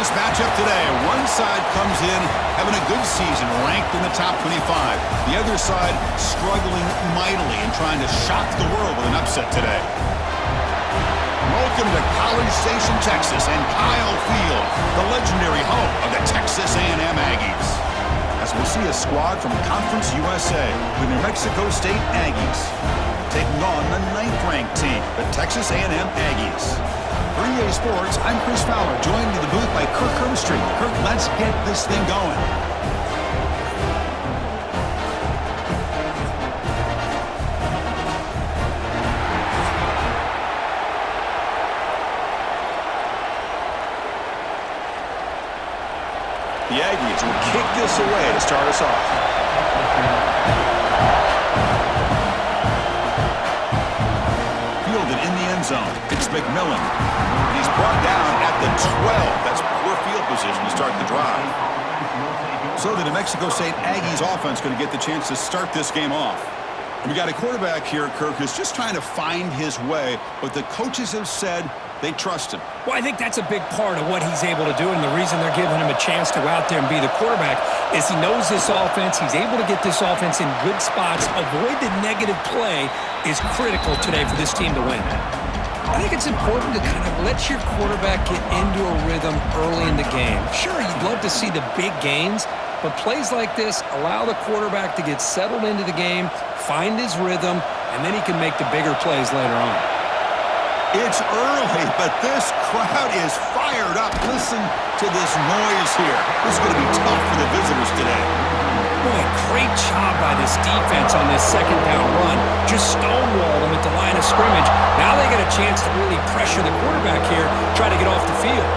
this matchup today. One side comes in having a good season, ranked in the top 25. The other side struggling mightily and trying to shock the world with an upset today. Welcome to College Station, Texas, and Kyle Field, the legendary home of the Texas A&M Aggies. As we'll see a squad from Conference USA, the New Mexico State Aggies, taking on the 9th-ranked team, the Texas A&M Aggies. For EA Sports, I'm Chris Fowler, joined in the booth by Kirk Herbstreit. Kirk, let's get this thing going. The Aggies will kick this away to start us off. Fielded in the end zone. It's McMillan. And he's brought down at the 12. That's poor field position to start the drive. So the New Mexico State Aggies offense going to get the chance to start this game off. And we got a quarterback here, Kirk, who's just trying to find his way, but the coaches have said they trust him. Well, I think that's a big part of what he's able to do, and the reason they're giving him a chance to go out there and be the quarterback is he knows this offense. He's able to get this offense in good spots. Avoid the negative play is critical today for this team to win. I think it's important to kind of let your quarterback get into a rhythm early in the game. Sure, you'd love to see the big gains, but plays like this allow the quarterback to get settled into the game, find his rhythm, and then he can make the bigger plays later on. It's early, but this crowd is fired up. Listen to this noise here. This is going to be tough for the visitors today. Boy, great job by this defense on this second down run. Just stonewall them at the line of scrimmage. Now they get a chance to really pressure the quarterback here, try to get off the field.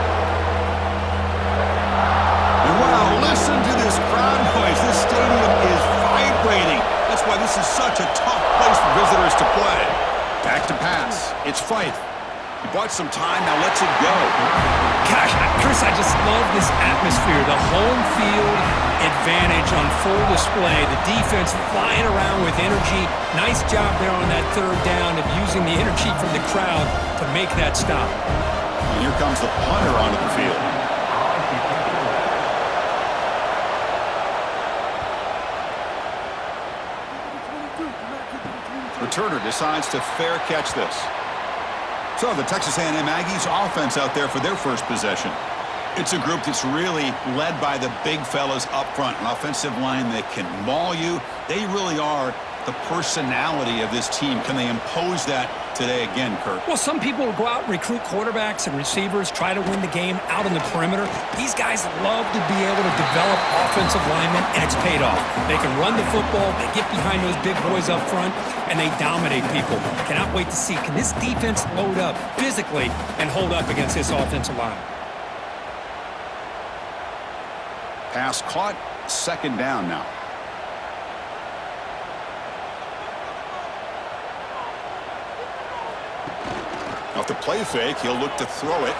And wow, listen to this crowd noise. This stadium is vibrating. That's why this is such a tough place for visitors to play. Back to pass. It's Fife. He bought some time, now lets it go. Gosh, Chris, I just love this atmosphere. The home field advantage on full display. The defense flying around with energy. Nice job there on that third down of using the energy from the crowd to make that stop. And here comes the punter onto the field. Returner decides to fair catch this. So the Texas A&M Aggies offense out there for their first possession. It's a group that's really led by the big fellas up front. An offensive line that can maul you. They really are the personality of this team. Can they impose that today again, Kirk? Well, some people will go out and recruit quarterbacks and receivers, try to win the game out on the perimeter. These guys love to be able to develop offensive linemen, and it's paid off. They can run the football, they get behind those big boys up front, and they dominate people. Cannot wait to see, can this defense load up physically and hold up against this offensive line? Pass caught, second down now. Off the play fake, he'll look to throw it.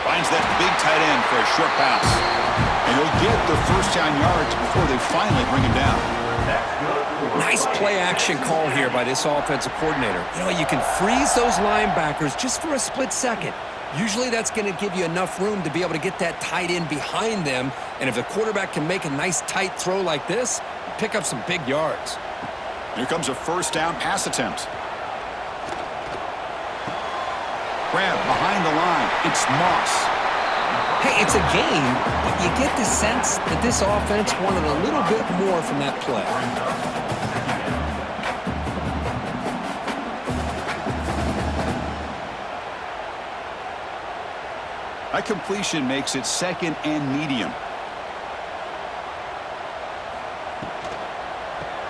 Finds that big tight end for a short pass. And he'll get the first down yards before they finally bring him down. Nice play action call here by this offensive coordinator. You know, you can freeze those linebackers just for a split second. Usually that's going to give you enough room to be able to get that tight end behind them. And if the quarterback can make a nice tight throw like this, pick up some big yards. Here comes a first down pass attempt. Grab behind the line. It's Moss. Hey, it's a game, but you get the sense that this offense wanted a little bit more from that play. That completion makes it second and medium.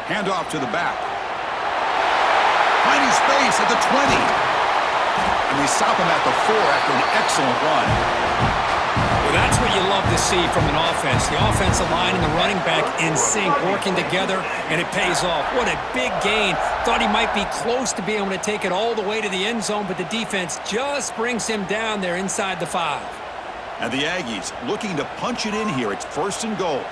Handoff to the back. Finding space at the 20. And they stop him at the 4 after an excellent run. Well, that's what you love to see from an offense. The offensive line and the running back in sync, working together, and it pays off. What a big gain. Thought he might be close to being able to take it all the way to the end zone, but the defense just brings him down there inside the 5. And the Aggies looking to punch it in here. It's first and goal.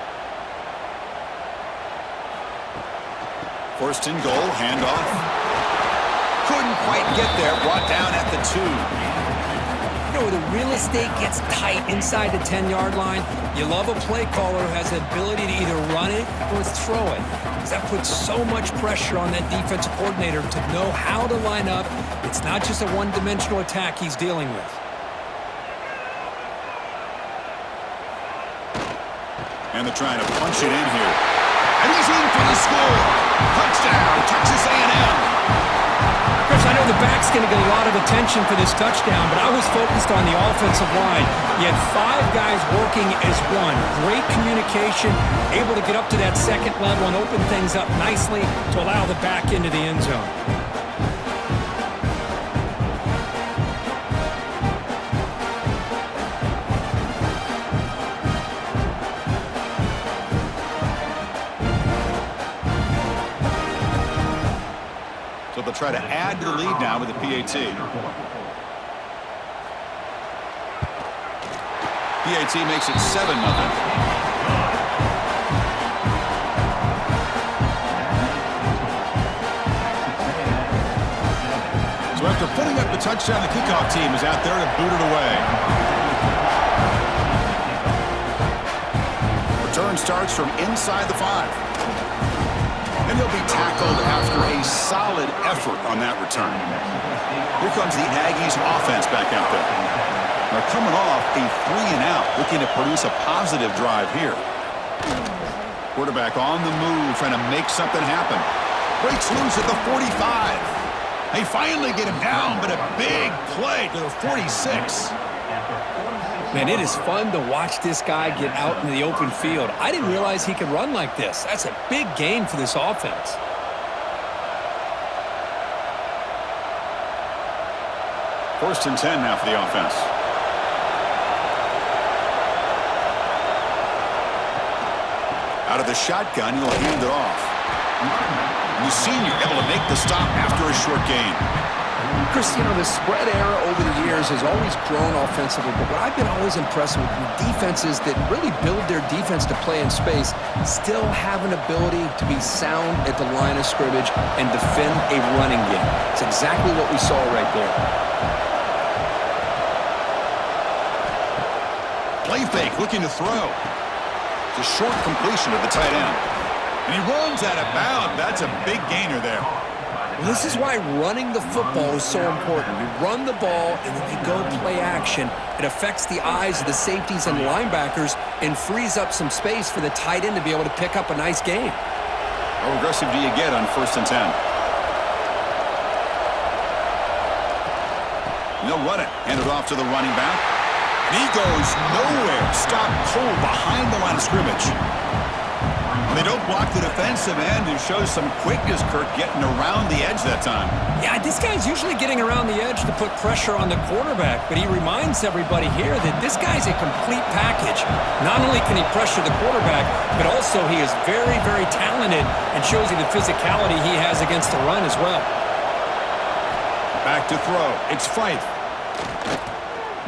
First and goal, handoff. Couldn't quite get there, brought down at the 2. You know, where the real estate gets tight inside the 10-yard line, you love a play caller who has the ability to either run it or throw it, because that puts so much pressure on that defensive coordinator to know how to line up. It's not just a one-dimensional attack he's dealing with. And they're trying to punch it in here. And he's in for the score. Touchdown, Texas A&M. Chris, I know the back's going to get a lot of attention for this touchdown, but I was focused on the offensive line. You had 5 guys working as one. Great communication, able to get up to that second level and open things up nicely to allow the back into the end zone. So they'll try to add to the lead now with the PAT. PAT makes it 7-0. So after putting up the touchdown, the kickoff team is out there to boot it away. Return starts from inside the 5. And he'll be tackled after a solid effort on that return. Here comes the Aggies offense back out there. They're coming off a 3-and-out, looking to produce a positive drive here. Quarterback on the move, trying to make something happen. Breaks loose at the 45. They finally get him down, but a big play to the 46. Man, it is fun to watch this guy get out in the open field. I didn't realize he could run like this. That's a big gain for this offense. First and 10 now for the offense. Out of the shotgun, he'll hand it off. And the senior able to make the stop after a short gain. Chris, you know, the spread era over the years has always grown offensively, but what I've been always impressed with defenses that really build their defense to play in space still have an ability to be sound at the line of scrimmage and defend a running game. It's exactly what we saw right there. Play fake, looking to throw. It's a short completion to the tight end. And he runs out of bounds. That's a big gainer there. Well, this is why running the football is so important. You run the ball, and then you go play action. It affects the eyes of the safeties and linebackers and frees up some space for the tight end to be able to pick up a nice gain. How aggressive do you get on 1st and 10? And they'll run it. Hand it off to the running back. And he goes nowhere. Stop cold behind the line of scrimmage. They don't block the defensive end and shows some quickness, Kirk, getting around the edge that time. Yeah, this guy's usually getting around the edge to put pressure on the quarterback, but he reminds everybody here that this guy's a complete package. Not only can he pressure the quarterback, but also he is very, very talented and shows you the physicality he has against the run as well. Back to throw. It's Fife.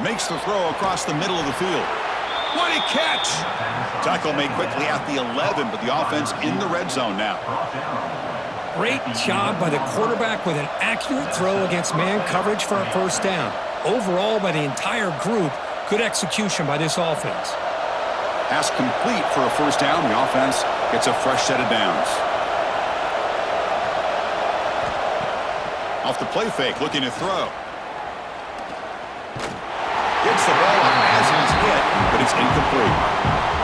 Makes the throw across the middle of the field. What a catch! Tackle made quickly at the 11, but the offense in the red zone now. Great job by the quarterback with an accurate throw against man coverage for a first down. Overall, by the entire group, good execution by this offense. Pass complete for a first down. The offense gets a fresh set of downs. Off the play fake, looking to throw. Gets the ball off as he's hit, but it's incomplete.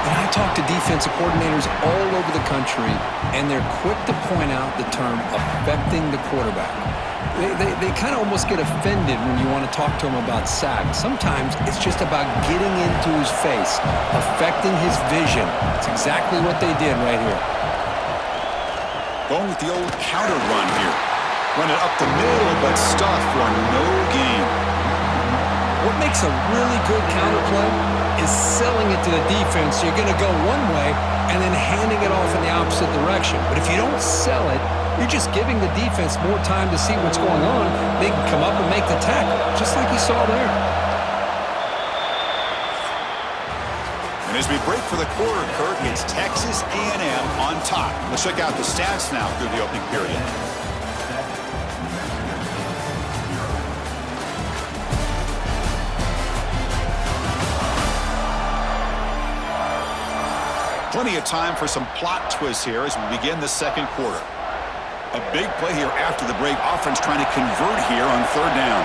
And I talk to defensive coordinators all over the country, and they're quick to point out the term affecting the quarterback. They kind of almost get offended when you want to talk to them about sacks. Sometimes it's just about getting into his face, affecting his vision. It's exactly what they did right here. Going with the old counter run here. Run it up the middle, but stuff for no gain. What makes a really good counter play is selling it to the defense. You're going to go one way and then handing it off in the opposite direction. But if you don't sell it, you're just giving the defense more time to see what's going on. They can come up and make the tackle, just like you saw there. And as we break for the quarter, Kirk, it's Texas A&M on top. Let's check out the stats now through the opening period. Plenty of time for some plot twists here as we begin the second quarter. A big play here after the break. Offense trying to convert here on third down.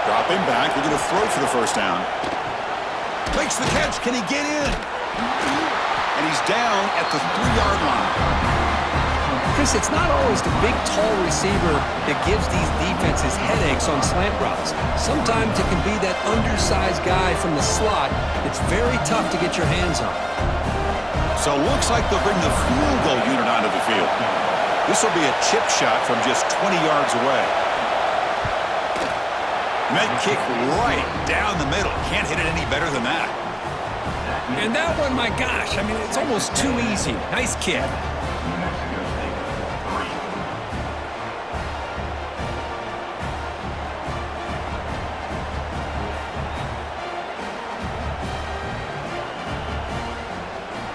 Dropping back, looking to throw for the first down. Makes the catch. Can he get in? And he's down at the 3-yard line. Chris, it's not always the big, tall receiver that gives these defenses headaches on slant routes. Sometimes it can be that undersized guy from the slot that's very tough to get your hands on. So it looks like they'll bring the field goal unit onto the field. This will be a chip shot from just 20 yards away. That kick right down the middle. Can't hit it any better than that. And that one, my gosh, I mean, it's almost too easy. Nice kick.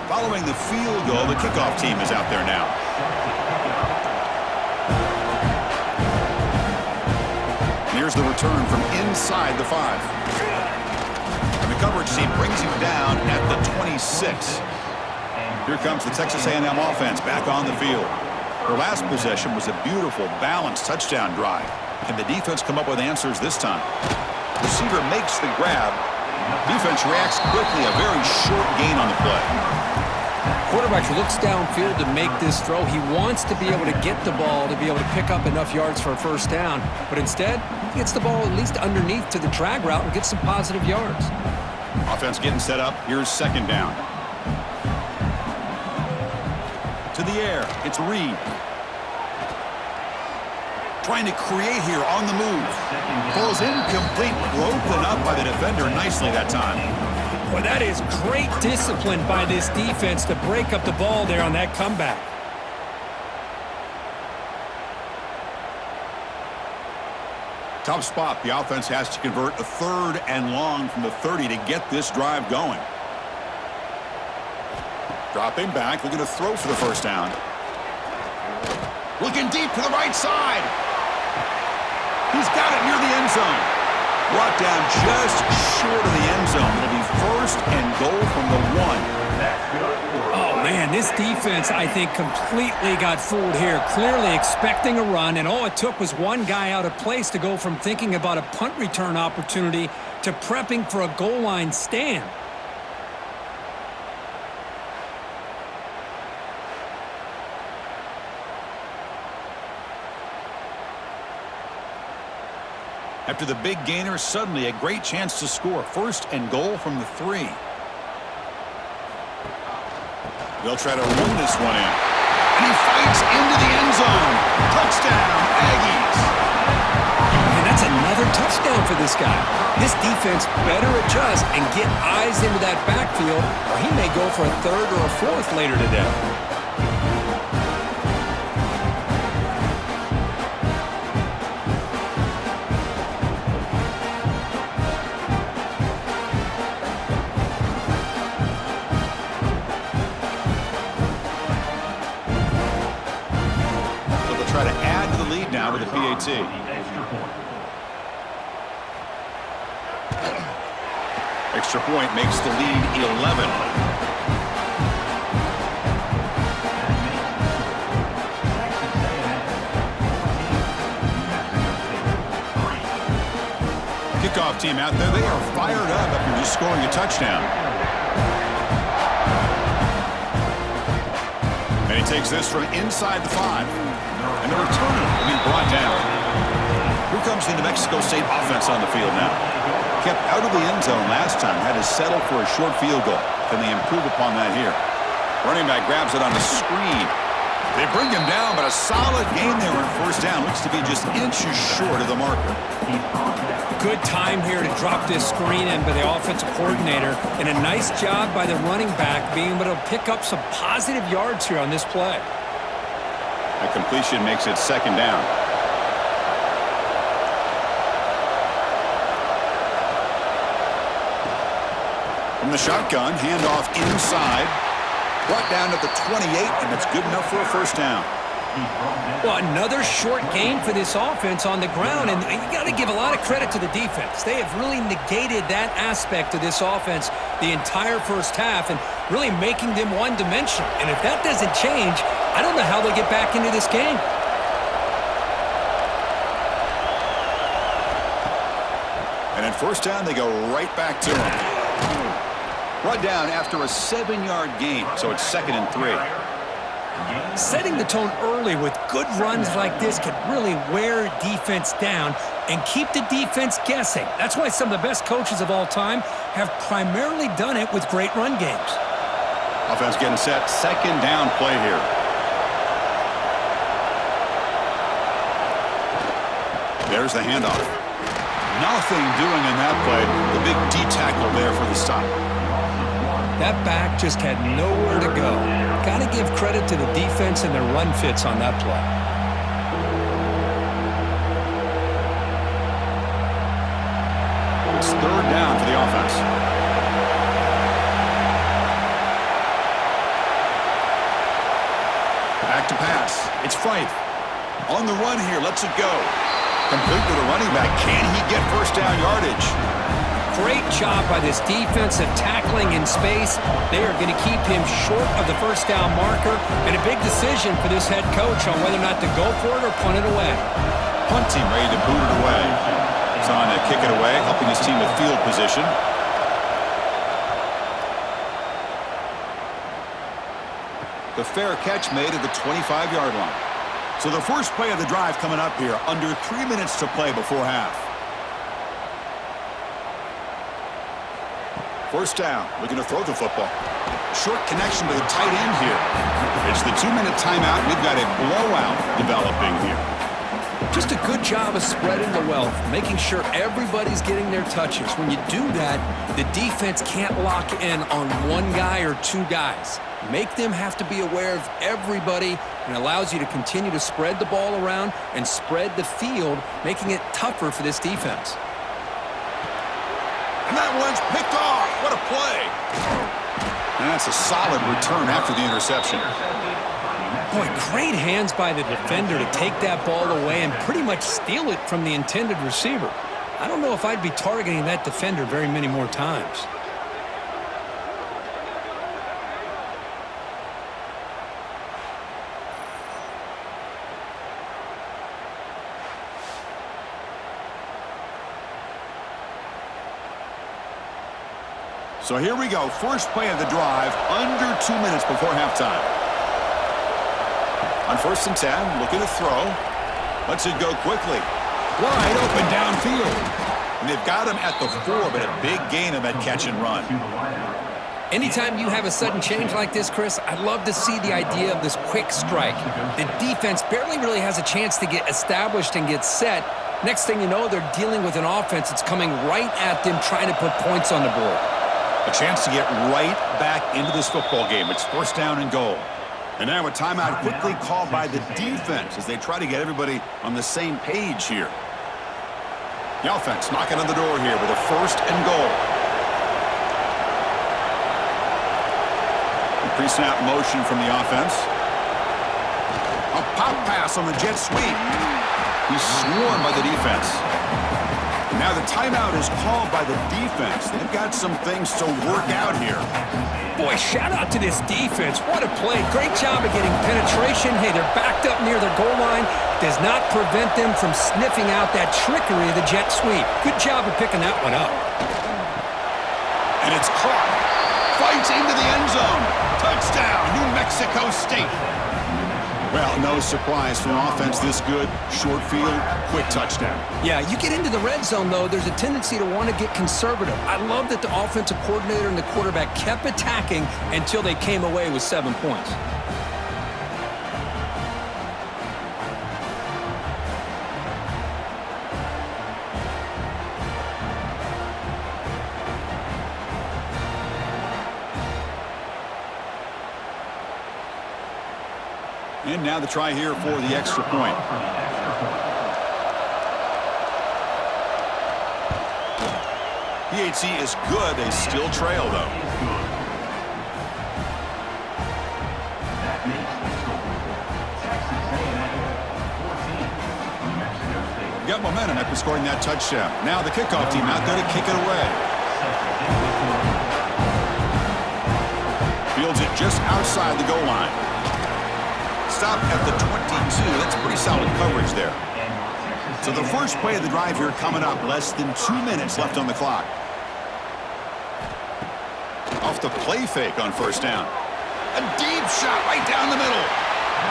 Following the field goal, the kickoff team is out there now. Here's the return from inside the 5. And the coverage team brings him down at the 26. Here comes the Texas A&M offense back on the field. Their last possession was a beautiful, balanced touchdown drive. Can the defense come up with answers this time? Receiver makes the grab. Defense reacts quickly, a very short gain on the play. Quarterback looks downfield to make this throw. He wants to be able to get the ball to be able to pick up enough yards for a first down. But instead, he gets the ball at least underneath to the drag route and gets some positive yards. Offense getting set up. Here's second down. To the air. It's Reed. Trying to create here on the move. Falls incomplete. Broken up by the defender nicely that time. Well, that is great discipline by this defense to break up the ball there on that comeback. Tough spot. The offense has to convert a 3rd and long from the 30 to get this drive going. Dropping back, looking to throw for the first down. Looking deep to the right side. He's got it near the end zone. Brought down just short of the end zone. It'll be 1st and goal from the 1. Oh, man, this defense, I think, completely got fooled here. Clearly expecting a run, and all it took was one guy out of place to go from thinking about a punt return opportunity to prepping for a goal line stand. After the big gainer, suddenly a great chance to score. 1st and goal from the 3. They'll try to run this one in. And he fights into the end zone. Touchdown, Aggies. And that's another touchdown for this guy. This defense better adjust and get eyes into that backfield, or he may go for a 3rd or a 4th later today. Try to add to the lead now with a PAT. Extra point makes the lead 11. Kickoff team out there. They are fired up after just scoring a touchdown. And he takes this from inside the 5. And the returner will be brought down. Here comes the New Mexico State offense on the field now. Kept out of the end zone last time, had to settle for a short field goal. Can they improve upon that here? Running back grabs it on the screen. They bring him down, but a solid gain there on first down. Looks to be just inches short of the marker. Good time here to drop this screen in by the offensive coordinator, and a nice job by the running back being able to pick up some positive yards here on this play. A completion makes it second down. From the shotgun, handoff inside. Brought down at the 28, and it's good enough for a first down. Well, another short gain for this offense on the ground, and you got to give a lot of credit to the defense. They have really negated that aspect of this offense the entire first half and really making them one-dimensional. And if that doesn't change, I don't know how they get back into this game. And at first down, they go right back to him. Brought down after a 7-yard gain, so it's 2nd and 3. Setting the tone early with good runs like this can really wear defense down and keep the defense guessing. That's why some of the best coaches of all time have primarily done it with great run games. Offense getting set, 2nd down play here. There's the handoff. Nothing doing in that play. The big D-tackle there for the stop. That back just had nowhere to go. Got to give credit to the defense and their run fits on that play. It's 3rd down for the offense. Back to pass. It's Fife. On the run here. Lets it go. Complete with a running back. Can he get first down yardage? Great job by this defensive tackling in space. They are going to keep him short of the first down marker, and a big decision for this head coach on whether or not to go for it or punt it away. Punt team ready to boot it away. He's on to kick it away, helping his team with field position. The fair catch made at the 25-yard line. So the first play of the drive coming up here, under 3 minutes to play before half. First down, looking to throw the football. Short connection to the tight end here. It's the 2-minute timeout. We've got a blowout developing here. Just a good job of spreading the wealth, making sure everybody's getting their touches. When you do that, the defense can't lock in on one guy or two guys. Make them have to be aware of everybody, and allows you to continue to spread the ball around and spread the field, making it tougher for this defense. And that one's picked off. What a play. And that's a solid return after the interception. Boy, great hands by the defender to take that ball away and pretty much steal it from the intended receiver. I don't know if I'd be targeting that defender very many more times. So here we go. First play of the drive, under 2 minutes before halftime. On 1st and 10, looking to throw. Lets it go quickly. Wide open downfield. And they've got him at the 4, but a big gain on that catch and run. Anytime you have a sudden change like this, Chris, I love to see the idea of this quick strike. The defense barely really has a chance to get established and get set. Next thing you know, they're dealing with an offense that's coming right at them, trying to put points on the board. A chance to get right back into this football game. It's 1st down and goal. And now a timeout quickly called by the defense as they try to get everybody on the same page here. The offense knocking on the door here with a 1st and goal. A pre-snap motion from the offense. A pop pass on the jet sweep. He's swarmed by the defense. Now the timeout is called by the defense. They've got some things to work out here. Boy, shout out to this defense. What a play. Great job of getting penetration. Hey, they're backed up near their goal line. Does not prevent them from sniffing out that trickery of the jet sweep. Good job of picking that one up. And it's caught. Fights into the end zone. Touchdown, New Mexico State. Well, no surprise from an offense this good. Short field, quick touchdown. Yeah, you get into the red zone, though, there's a tendency to want to get conservative. I love that the offensive coordinator and the quarterback kept attacking until they came away with 7 points. And now the try here for the extra point. PHC is good. They still trail, though. Got momentum after scoring that touchdown. Now the kickoff team out there to kick it away. Fields it just outside the goal line. Stop at the 22. That's pretty solid coverage there. So the first play of the drive here coming up. Less than 2 minutes left on the clock. Off the play fake on first down. A deep shot right down the middle.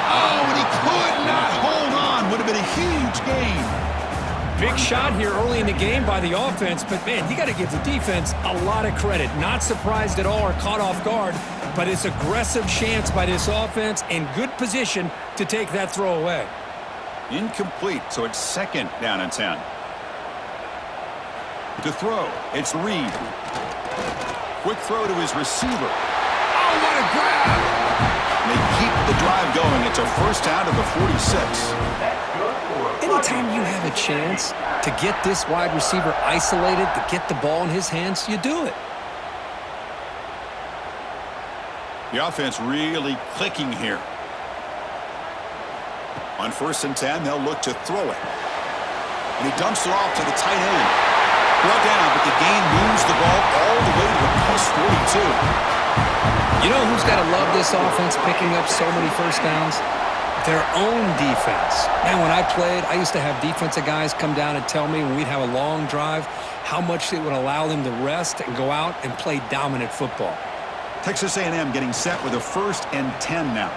Oh, and he could not hold on. Would have been a huge gain. Big shot here early in the game by the offense, but, man, you got to give the defense a lot of credit. Not surprised at all or caught off guard, but it's aggressive chance by this offense in good position to take that throw away. Incomplete, so it's second down and 10. To throw, it's Reed. Quick throw to his receiver. Oh, what a grab! They keep the drive going. It's a first down to the 46. Anytime you have a chance to get this wide receiver isolated, to get the ball in his hands, you do it. The offense really clicking here. On first and 10, they'll look to throw it. And he dumps it off to the tight end. Brought down, but the gain moves the ball all the way to the plus 42. You know who's got to love this offense picking up so many first downs? Their own defense. Man, when I played, I used to have defensive guys come down and tell me when we'd have a long drive how much it would allow them to rest and go out and play dominant football. Texas A&M getting set with a first and 10 now.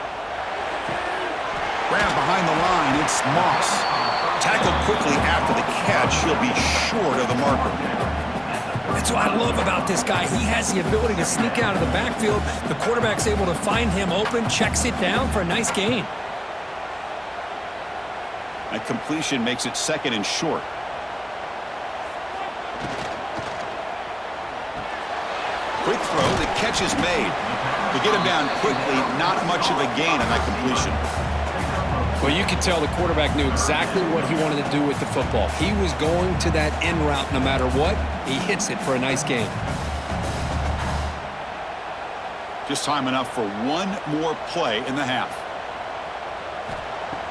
Grab behind the line, it's Moss. Tackled quickly after the catch. He'll be short of the marker. That's what I love about this guy. He has the ability to sneak out of the backfield. The quarterback's able to find him open, checks it down for a nice gain. That completion makes it second and short. Quick throw, the catch is made. To get him down quickly, not much of a gain on that completion. Well, you could tell the quarterback knew exactly what he wanted to do with the football. He was going to that in route no matter what. He hits it for a nice gain. Just time enough for one more play in the half.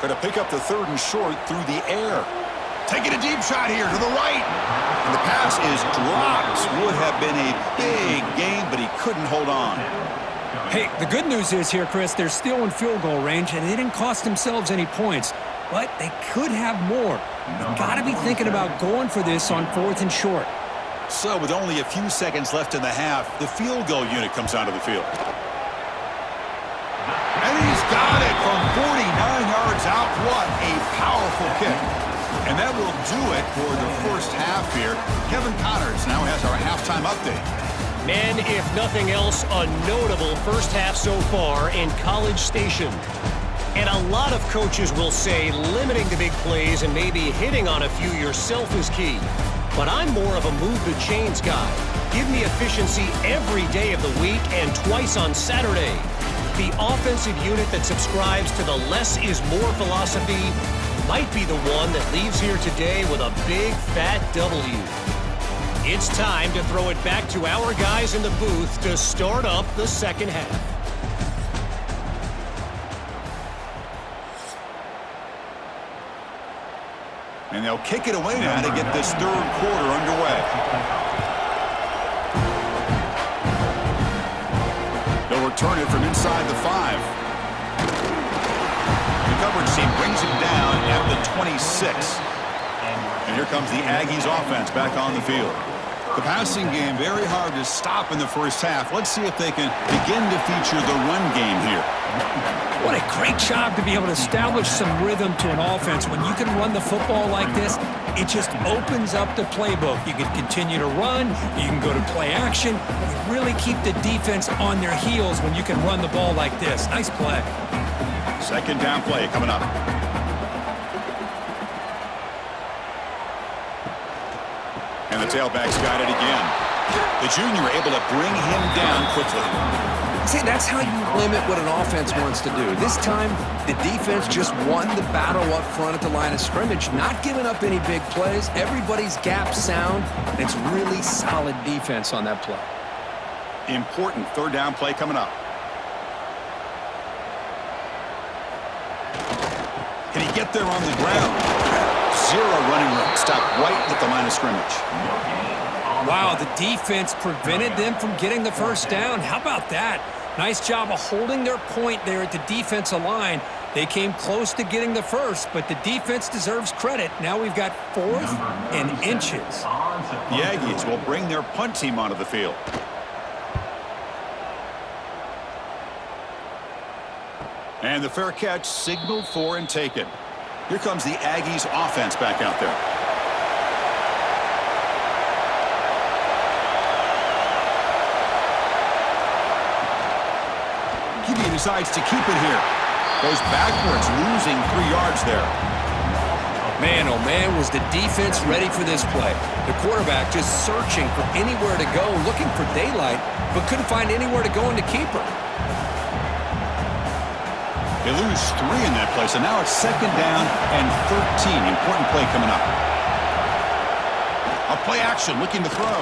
Going to pick up the third and short through the air. Taking a deep shot here to the right. And the pass is dropped. Would have been a big gain, but he couldn't hold on. Hey, the good news is here, Chris, they're still in field goal range, and they didn't cost themselves any points. But they could have more. You've got to be thinking about going for this on fourth and short. So with only a few seconds left in the half, the field goal unit comes onto the field. And he's got it from 49 yards out. What a powerful kick. And that will do it for the first half here. Kevin Connors now has our halftime update. Man, if nothing else, a notable first half so far in College Station. And a lot of coaches will say limiting the big plays and maybe hitting on a few yourself is key. But I'm more of a move the chains guy. Give me efficiency every day of the week and twice on Saturday. The offensive unit that subscribes to the less is more philosophy might be the one that leaves here today with a big fat W. It's time to throw it back to our guys in the booth to start up the second half. And they'll kick it away now to get this third quarter underway. They'll return it from inside the 5. The coverage team brings him down at the 26. And here comes the Aggies offense back on the field. The passing game very hard to stop in the first half. Let's see if they can begin to feature the run game here. What a great job to be able to establish some rhythm to an offense. When you can run the football like this, it just opens up the playbook. You can continue to run. You can go to play action. You really keep the defense on their heels when you can run the ball like this. Nice play. Second down play coming up. And the tailback's got it again. The junior able to bring him down quickly. See, that's how you limit what an offense wants to do. This time, the defense just won the battle up front at the line of scrimmage, not giving up any big plays. Everybody's gap sound. It's really solid defense on that play. Important third down play coming up. Can he get there on the ground? zero running room. Stop right at the line of scrimmage. Wow, the defense prevented them from getting the first down. How about that? Nice job of holding their point there at the defensive line. They came close to getting the first, but the defense deserves credit. Now we've got 4th and inches. The Aggies will bring their punt team onto the field. And the fair catch signaled for and taken. Here comes the Aggies offense back out there. QB decides to keep it here. Goes backwards, losing 3 yards there. Man, oh man, was the defense ready for this play. The quarterback just searching for anywhere to go, looking for daylight, but couldn't find anywhere to go in the keeper. They lose 3 in that play, so now it's 2nd down and 13. Important play coming up. A play action, looking to throw.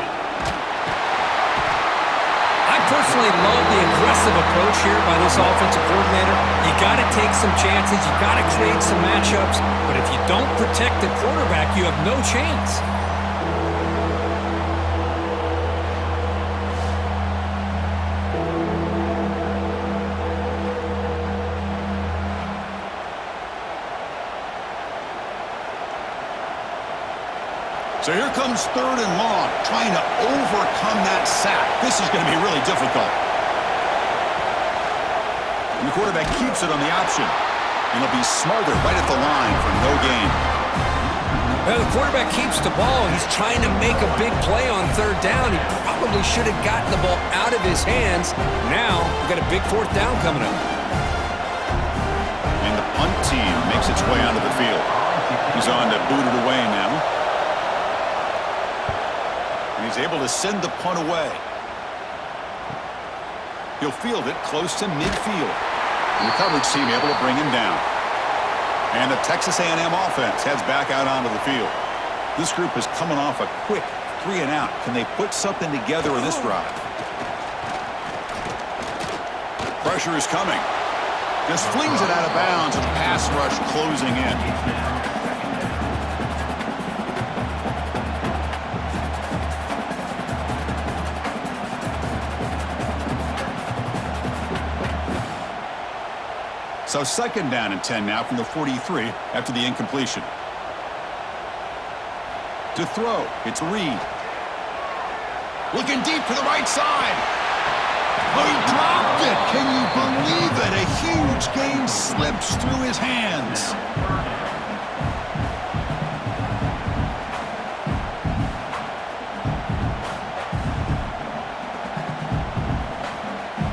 I personally love the aggressive approach here by this offensive coordinator. You got to take some chances. You got to create some matchups. But if you don't protect the quarterback, you have no chance. So here comes 3rd and long, trying to overcome that sack. This is going to be really difficult. And the quarterback keeps it on the option. And he'll be smothered right at the line for no gain. Well, the quarterback keeps the ball. He's trying to make a big play on 3rd down. He probably should have gotten the ball out of his hands. Now, we've got a big 4th down coming up. And the punt team makes its way onto the field. He's on to boot it away now. He's able to send the punt away. He'll field it close to midfield. And the coverage team able to bring him down. And the Texas A&M offense heads back out onto the field. This group is coming off a quick 3 and out. Can they put something together in this drive? Pressure is coming. Just flings it out of bounds, and pass rush closing in. So 2nd down and 10 now from the 43 after the incompletion. To throw, it's Reed. Looking deep to the right side. Oh, he dropped it. Can you believe it? A huge gain slips through his hands.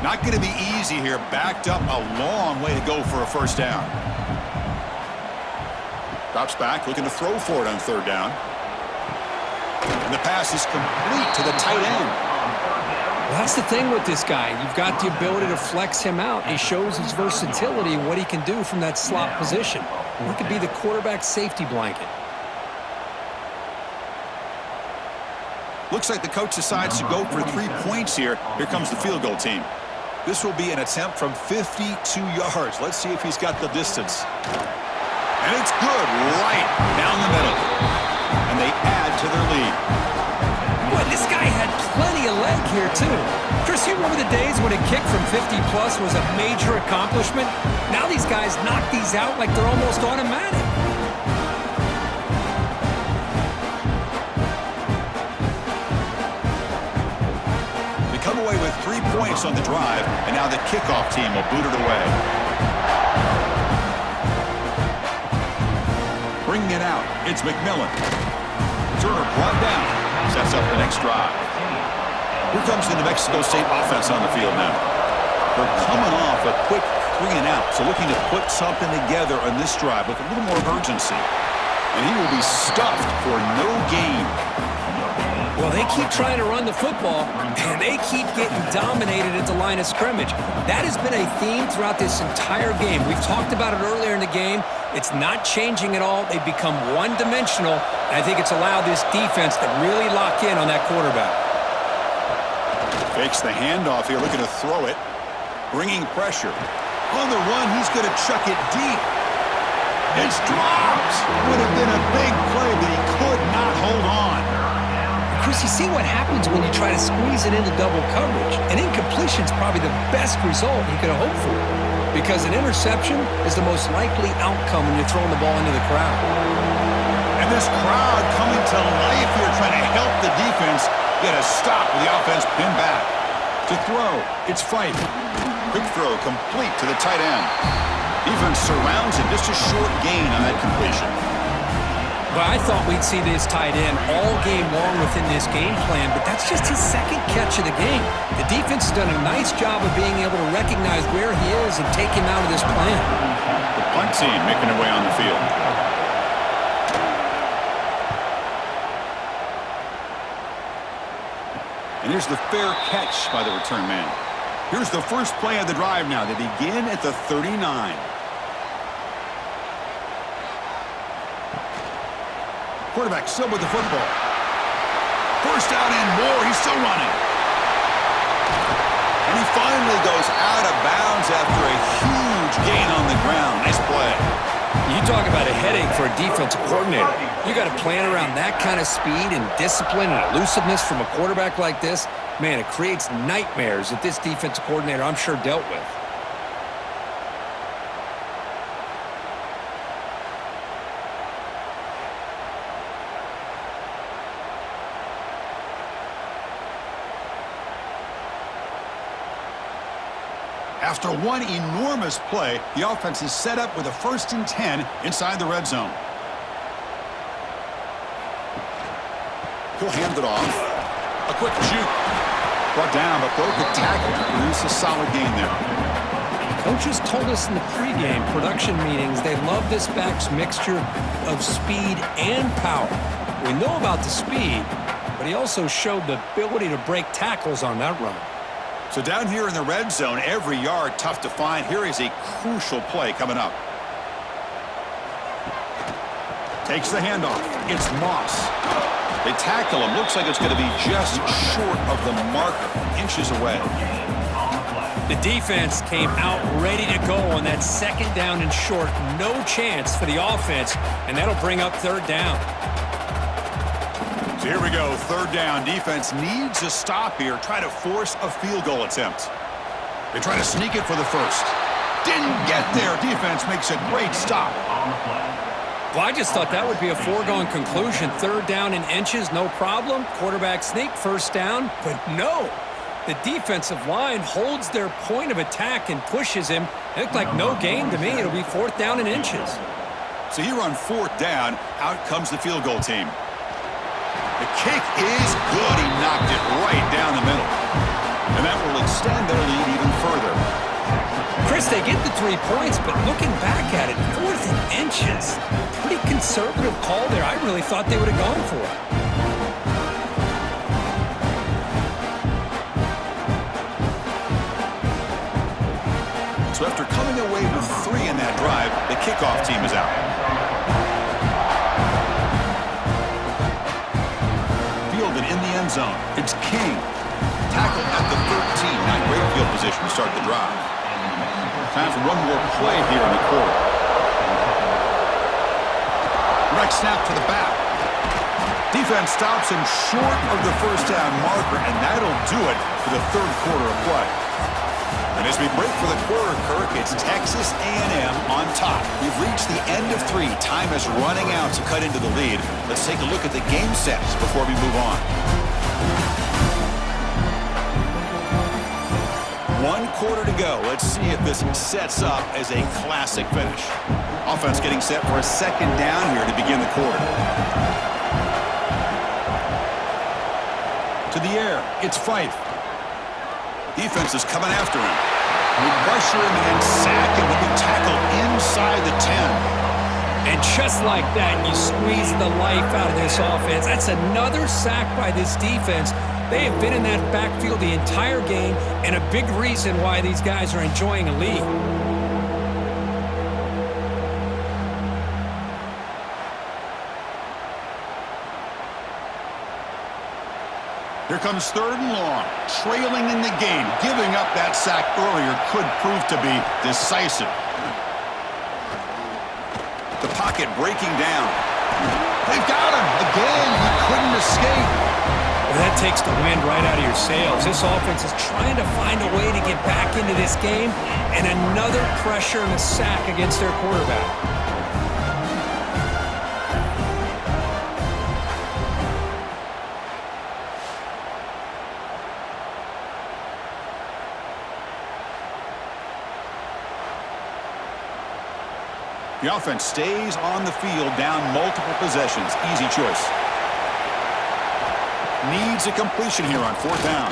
Not going to be easy here. Backed up a long way to go for a 1st down. Drops back, looking to throw for it on 3rd down. And the pass is complete to the tight end. Well, that's the thing with this guy. You've got the ability to flex him out. He shows his versatility and what he can do from that slot position. He could be the quarterback's safety blanket. Looks like the coach decides to go for 3 points here. Here comes the field goal team. This will be an attempt from 52 yards. Let's see if he's got the distance. And it's good, right down the middle. And they add to their lead. Boy, this guy had plenty of leg here, too. Chris, you remember the days when a kick from 50-plus was a major accomplishment? Now these guys knock these out like they're almost automatic. Come away with 3 points on the drive, and now the kickoff team will boot it away. Bringing it out, it's McMillan. Turner brought down, sets up the next drive. Here comes the New Mexico State offense on the field now. They're coming off a quick 3 and out, so looking to put something together on this drive with a little more urgency. And he will be stuffed for no gain. Well, they keep trying to run the football, and they keep getting dominated at the line of scrimmage. That has been a theme throughout this entire game. We've talked about it earlier in the game. It's not changing at all. They've become one-dimensional, and I think it's allowed this defense to really lock in on that quarterback. Fakes the handoff here, looking to throw it. Bringing pressure. On the run, he's going to chuck it deep. It's dropped. Would have been a big play, but he could not hold on. Chris, you see what happens when you try to squeeze it into double coverage. An incompletion's probably the best result you could have hoped for, because an interception is the most likely outcome when you're throwing the ball into the crowd. And this crowd coming to life here, trying to help the defense get a stop with the offense pinned back. To throw, it's Fife. Quick throw complete to the tight end. Defense surrounds him, just a short gain on that completion. But I thought we'd see this tight end all game long within this game plan, but that's just his second catch of the game. The defense has done a nice job of being able to recognize where he is and take him out of this plan. The punt team making their way on the field. And here's the fair catch by the return man. Here's the first play of the drive now. They begin at the 39. Quarterback still with the football. First down and more. He's still running. And he finally goes out of bounds after a huge gain on the ground. Nice play. You talk about a headache for a defensive coordinator. You got to plan around that kind of speed and discipline and elusiveness from a quarterback like this. Man, it creates nightmares that this defensive coordinator, I'm sure, dealt with. After one enormous play, the offense is set up with a 1st and 10 inside the red zone. He'll hand it off. A quick juke. Brought down, but broke the tackle to produce a solid gain there. Coaches told us in the pregame production meetings they love this back's mixture of speed and power. We know about the speed, but he also showed the ability to break tackles on that run. So down here in the red zone, every yard tough to find. Here is a crucial play coming up. Takes the handoff. It's Moss. They tackle him. Looks like it's going to be just short of the marker, inches away. The defense came out ready to go on that 2nd down and short. No chance for the offense, and that'll bring up 3rd down. So here we go, 3rd down. Defense needs a stop here. Try to force a field goal attempt. They try to sneak it for the first. Didn't get there. Defense makes a great stop. Well, I just thought that would be a foregone conclusion. 3rd down in inches, no problem. Quarterback sneak, 1st down. But no, the defensive line holds their point of attack and pushes him. It looked like no gain to me. It'll be 4th down in inches. So here on 4th down, out comes the field goal team. The kick is good. He knocked it right down the middle. And that will extend their lead even further. Chris, they get the 3 points, but looking back at it, 4th and inches. Pretty conservative call there. I really thought they would have gone for it. So after coming away with 3 in that drive, the kickoff team is out. Fielded in the end zone. It's King. Tackled at the 13. Not great field position to start the drive. Time for one more play here in the quarter. Direct snap to the back. Defense stops him short of the 1st down marker, and that'll do it for the 3rd quarter of play. And as we break for the quarter, Kirk, it's Texas A&M on top. We've reached the end of 3. Time is running out to cut into the lead. Let's take a look at the game sets before we move on. 1 quarter to go. Let's see if this sets up as a classic finish. Offense getting set for a 2nd down here to begin the quarter. To the air, it's Fife. Defense is coming after him. We pressure him and sack him with the tackle inside the 10. And just like that, you squeeze the life out of this offense. That's another sack by this defense. They have been in that backfield the entire game, and a big reason why these guys are enjoying a lead. Here comes 3rd and long. Trailing in the game. Giving up that sack earlier could prove to be decisive. The pocket breaking down. They've got him. Again, he couldn't escape. Well, that takes the wind right out of your sails. This offense is trying to find a way to get back into this game, and another pressure and a sack against their quarterback. The offense stays on the field down multiple possessions. Easy choice. Needs a completion here on 4th down.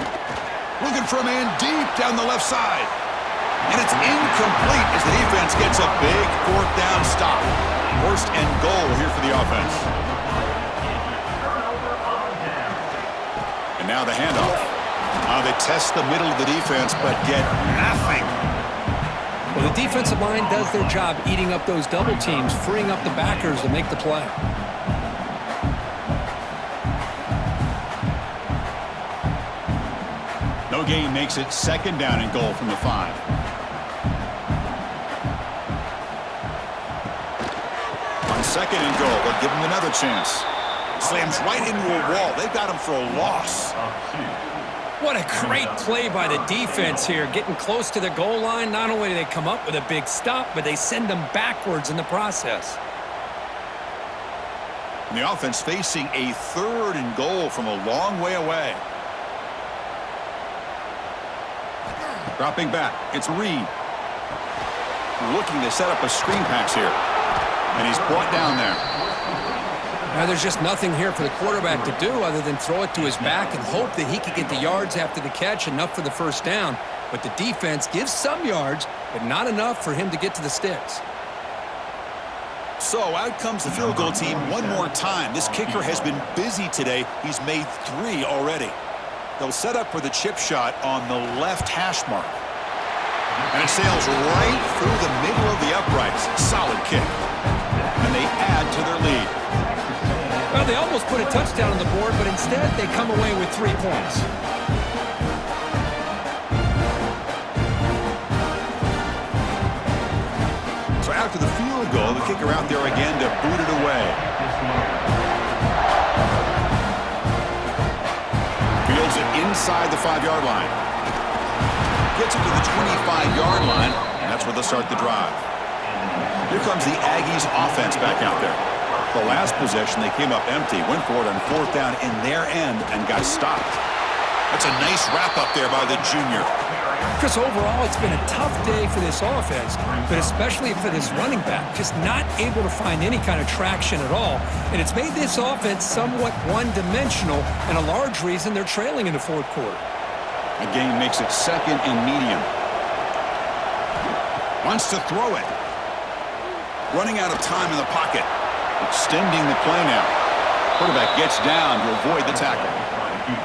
Looking for a man deep down the left side. And it's incomplete as the defense gets a big 4th down stop. 1st and goal here for the offense. And now the handoff. They test the middle of the defense, but get nothing. Well, the defensive line does their job eating up those double teams, freeing up the backers to make the play. No gain makes it 2nd down and goal from the 5. On 2nd and goal, they'll give him another chance. Slams right into a wall. They've got him for a loss. What a great play by the defense here, getting close to the goal line. Not only do they come up with a big stop, but they send them backwards in the process. And the offense facing a 3rd and goal from a long way away. Dropping back, it's Reed. Looking to set up a screen pass here. And he's brought down there. Now, there's just nothing here for the quarterback to do other than throw it to his back and hope that he could get the yards after the catch, enough for the 1st down. But the defense gives some yards, but not enough for him to get to the sticks. So out comes the field goal team one more time. This kicker has been busy today. He's made 3 already. They'll set up for the chip shot on the left hash mark. And it sails right through the middle of the uprights. Solid kick. And they add to their lead. Well, they almost put a touchdown on the board, but instead they come away with 3 points. So after the field goal, the kicker out there again to boot it away. Fields it inside the 5-yard line. Gets it to the 25-yard line, and that's where they'll start the drive. Here comes the Aggies offense back out there. The last possession, they came up empty, went for it on 4th down in their end, and got stopped. That's a nice wrap-up there by the junior. Chris, overall, it's been a tough day for this offense, but especially for this running back, just not able to find any kind of traction at all. And it's made this offense somewhat one-dimensional, and a large reason they're trailing in the 4th quarter. The game makes it 2nd and medium. Wants to throw it. Running out of time in the pocket. Extending the play now. Quarterback gets down to avoid the tackle.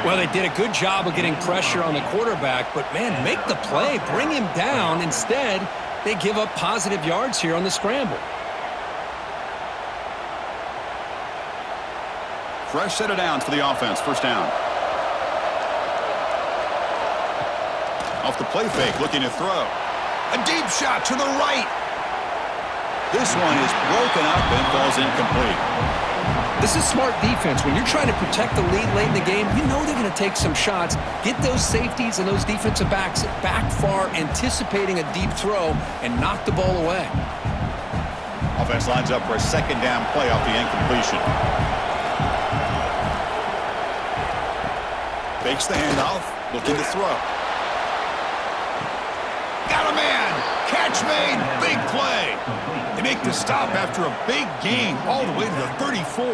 Well, they did a good job of getting pressure on the quarterback, but, man, make the play, bring him down. Instead, they give up positive yards here on the scramble. Fresh set of downs for the offense. 1st down. Off the play fake, looking to throw. A deep shot to the right. This one is broken up and falls incomplete. This is smart defense. When you're trying to protect the lead late in the game, you know they're going to take some shots, get those safeties and those defensive backs back far, anticipating a deep throw, and knock the ball away. Offense lines up for a 2nd down play off the incompletion. Fakes the handoff, looking to throw. Got a man! Catch made! Big play! They make the stop after a big gain all the way to the 34.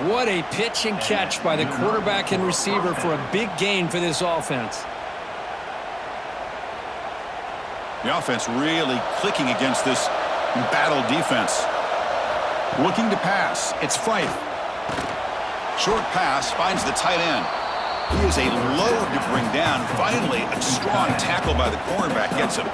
What a pitch and catch by the quarterback and receiver for a big gain for this offense. The offense really clicking against this battle defense. Looking to pass. It's Fife. Short pass finds the tight end. He is a load to bring down. Finally, a strong tackle by the cornerback gets him.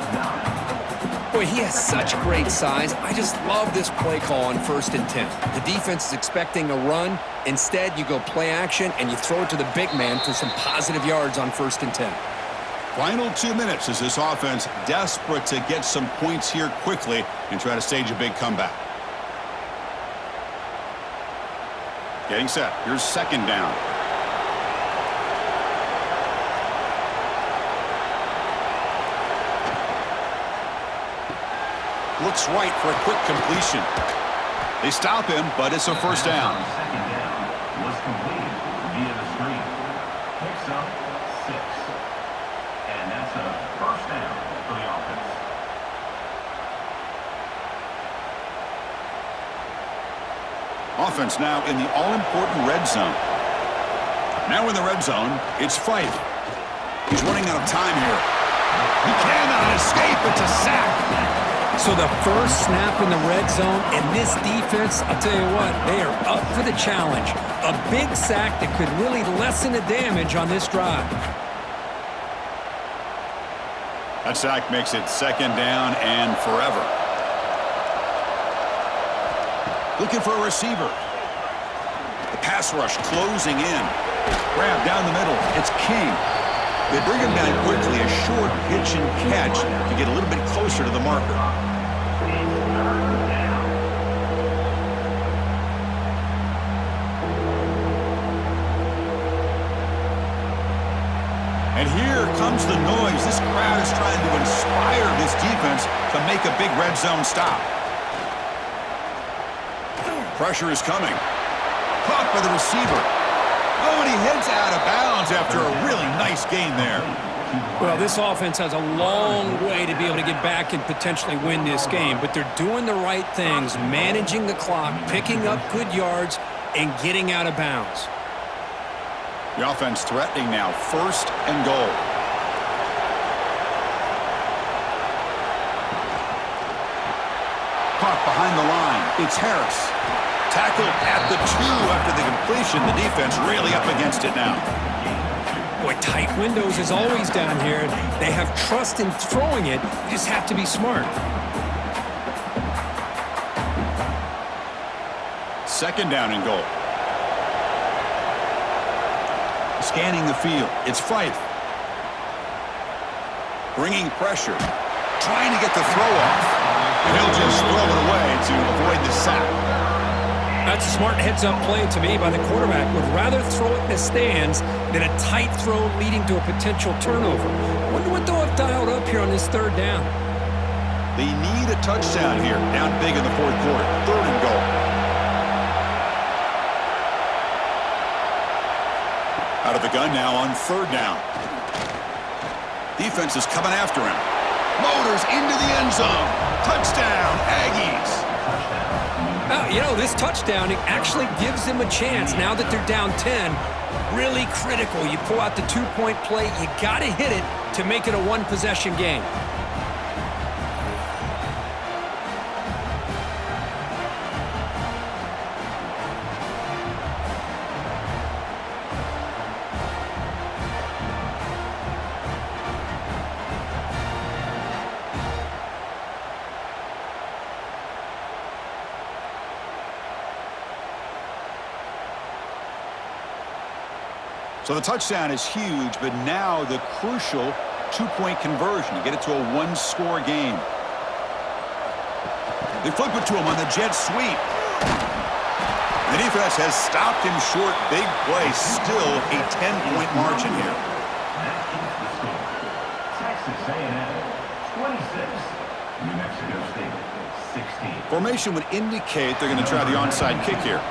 Boy, he has such great size. I just love this play call on 1st and 10. The defense is expecting a run. Instead, you go play action, and you throw it to the big man for some positive yards on 1st and 10. Final 2 minutes as this offense desperate to get some points here quickly and try to stage a big comeback. Getting set. Here's second down. Looks right for a quick completion. They stop him, but it's a first down. Second down was completed via the screen. Picks up 6. And that's a first down for the offense. Offense now in the all-important red zone. Now in the red zone, it's Fife. He's running out of time here. He cannot escape. It's a sack. So the first snap in the red zone, and this defense, I'll tell you what, they are up for the challenge. A big sack that could really lessen the damage on this drive. That sack makes it second down and forever. Looking for a receiver. The pass rush closing in. Grab down the middle. It's King. They bring him down quickly, a short pitch and catch to get a little bit closer to the marker. And here comes the noise. This crowd is trying to inspire this defense to make a big red zone stop. Pressure is coming. Caught by the receiver. Oh, and he heads out of bounds after a really nice gain there. Well, this offense has a long way to be able to get back and potentially win this game, but they're doing the right things, managing the clock, picking up good yards, and getting out of bounds. The offense threatening now, first and goal. Caught behind the line. It's Harris. Tackled at the 2 after the completion. The defense really up against it now. Boy, tight windows is always down here. They have trust in throwing it. You just have to be smart. Second down and goal. Scanning the field. It's Fife. Bringing pressure. Trying to get the throw off. And he'll just throw it away to avoid the sack. That's a smart heads-up play to me by the quarterback. Would rather throw it in the stands than a tight throw leading to a potential turnover. Wonder what they'll have dialed up here on this third down. They need a touchdown here. Down big in the fourth quarter. Third and goal. Out of the gun now on third down. Defense is coming after him. Motors into the end zone. Touchdown, Aggies. Now, you know, this touchdown it actually gives them a chance now that they're down 10. Really critical. You pull out the two-point play. You got to hit it to make it a one-possession game. So the touchdown is huge, but now the crucial two-point conversion to get it to a one-score game. They flip it to him on the jet sweep. The defense has stopped him short. Big play, still a 10-point margin here. That keeps the score. Texas A&M 26, New Mexico State 16. Formation would indicate they're going to try the onside kick here.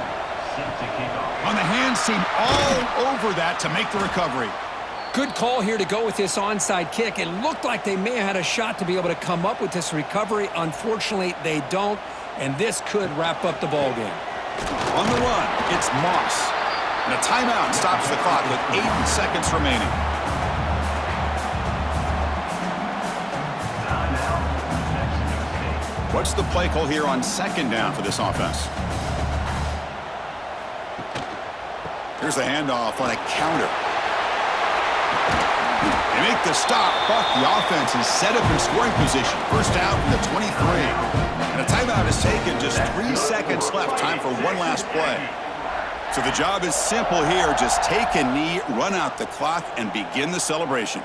Set to kick off. On the hands team, all over that to make the recovery. Good call here to go with this onside kick. It looked like they may have had a shot to be able to come up with this recovery. Unfortunately, they don't, and this could wrap up the ball game. On the run, it's Moss. And a timeout stops the clock with 8 seconds remaining. Timeout, Mexico State. What's the play call here on second down for this offense? Here's the handoff on a counter. They make the stop, but the offense is set up in scoring position. First down from the 23. And a timeout is taken. Just 3 seconds left. Time for one last play. So the job is simple here. Just take a knee, run out the clock, and begin the celebration.